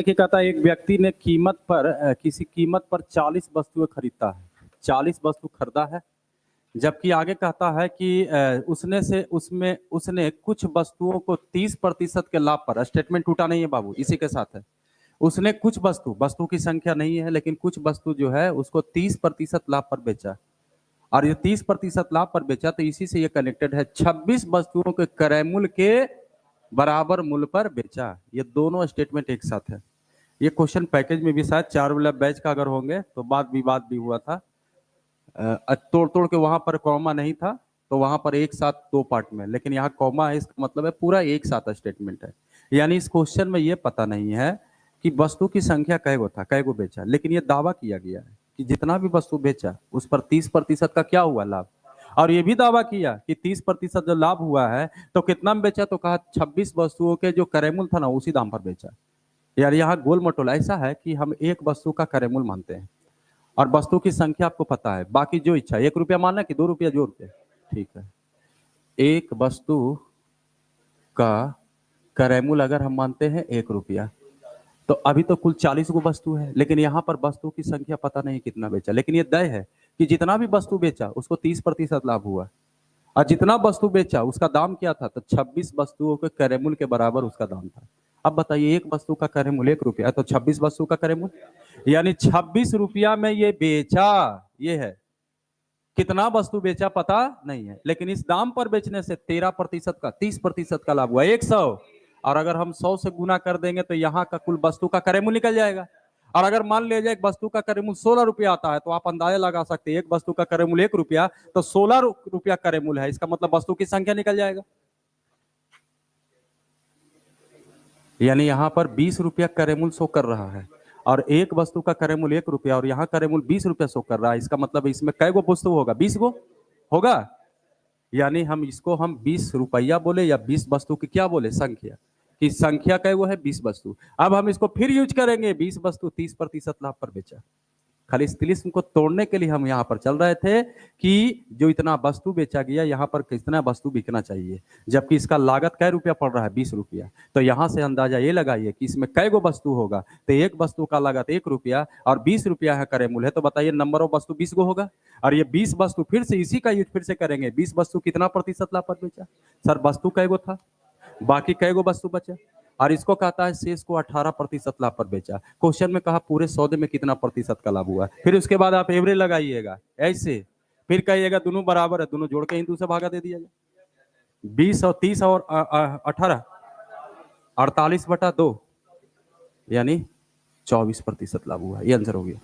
देखिए, कहता है एक व्यक्ति ने किसी कीमत पर 40 वस्तुएं खरीदता है, 40 वस्तु खरीदा है, जबकि आगे कहता है कि उसने कुछ वस्तुओं को 30% के लाभ पर, स्टेटमेंट टूटा नहीं है बाबू, इसी के साथ है। उसने कुछ वस्तु की संख्या नहीं है, लेकिन कुछ वस्तु जो है उसको 30% लाभ पर बेचा, और ये 30% लाभ पर बेचा, तो इसी से ये कनेक्टेड है। 26 वस्तुओं के क्रय मूल्य के बराबर मूल्य पर बेचा, ये दोनों स्टेटमेंट एक साथ है। ये क्वेश्चन पैकेज में भी शायद 4 वाला बैच का अगर होंगे तो विवाद भी हुआ था, तोड़ के वहां पर कॉमा नहीं था, तो वहां पर एक साथ 2 पार्ट में, लेकिन यहाँ कॉमा है, इसका मतलब है पूरा एक साथ स्टेटमेंट है। यानी इस क्वेश्चन में ये पता नहीं है कि वस्तु की संख्या कैगो था, कैगो बेचा, लेकिन ये दावा किया गया है कि जितना भी वस्तु बेचा उस पर 30% का क्या हुआ, लाभ। और ये भी दावा किया कि 30% जो लाभ हुआ है तो कितना में बेचा, तो कहा 26 वस्तुओं के जो क्रय मूल्य था ना उसी दाम पर बेचा। यार यहाँ गोल मटोल ऐसा है कि हम एक वस्तु का क्रय मूल्य मानते हैं और वस्तु की संख्या आपको पता है, बाकी जो इच्छा, 1 रुपया मानना कि 2 रुपया जोड़ के, ठीक है। एक वस्तु का क्रय मूल्य अगर हम मानते हैं 1 रुपया, तो अभी तो कुल 40 गो वस्तु है, लेकिन यहाँ पर वस्तु की संख्या पता नहीं कितना बेचा, लेकिन ये तय है कि जितना भी वस्तु बेचा उसको 30% लाभ हुआ, और जितना वस्तु बेचा उसका दाम क्या था, तो 26 वस्तुओं के क्रय मूल्य के बराबर उसका दाम था। अब बताइए, एक वस्तु का क्रय मूल्य 1 रुपया, तो 26 वस्तु का क्रय मूल्य यानी 26 रुपया में ये बेचा, ये है। कितना वस्तु बेचा पता नहीं है, लेकिन इस दाम पर बेचने से 13% का, 30% का लाभ हुआ, 100। और अगर हम 100 से गुना कर देंगे तो यहाँ का कुल वस्तु का क्रय मूल्य निकल जाएगा। और अगर मान लीजिए एक वस्तु का क्रय मूल्य 16 रुपया आता है, तो आप अंदाजा लगा सकते हैं एक वस्तु का क्रय मूल्य 1 रुपया, तो 16 रुपया क्रय मूल्य है, इसका मतलब वस्तु की संख्या निकल जाएगा। यानी यहाँ पर 20 रुपया क्रय मूल्य शो कर रहा है, और एक वस्तु का क्रय मूल्य 1 रुपया, और यहाँ क्रय मूल्य 20 रुपया शो कर रहा है। इसका मतलब इसमें कै गो वस्तु होगा, 20 गो होगा। यानी हम इसको 20 रुपया बोले या 20 वस्तु की क्या बोले, संख्या की संख्या कै वो है, 20 वस्तु। अब हम इसको फिर यूज करेंगे, 20 वस्तु 30% लाभ पर बेचा। खाली इस तिलिस्म को तोड़ने के लिए हम यहाँ पर चल रहे थे कि जो इतना वस्तु बेचा गया, यहाँ पर कितना वस्तु बिकना चाहिए, जबकि इसका लागत कै रुपया पड़ रहा है, 20 रुपया। तो यहाँ से अंदाजा ये लगाइए कि इसमें कै गो वस्तु होगा, तो एक वस्तु का लागत 1 रुपया और 20 रुपया है क्रय मूल्य है, तो बताइए नंबर ऑफ वस्तु 20 गो होगा। और ये 20 वस्तु फिर से इसी का यूज फिर से करेंगे, 20 वस्तु कितना प्रतिशत लाभ पर बेचा, सर वस्तु कै गो था, बाकी कै गो वस्तु बचा, और इसको कहता है शेष को 18% लाभ पर बेचा। क्वेश्चन में कहा पूरे सौदे में कितना प्रतिशत का लाभ हुआ, फिर उसके बाद आप एवरेज लगाइएगा ऐसे, फिर कहिएगा दोनों बराबर है, दोनों जोड़ के हिंदू से भागा दे दिया जाए। 20 और 30 और 18, 48/2 यानी 24% लाभ हुआ। ये आंसर हो गया।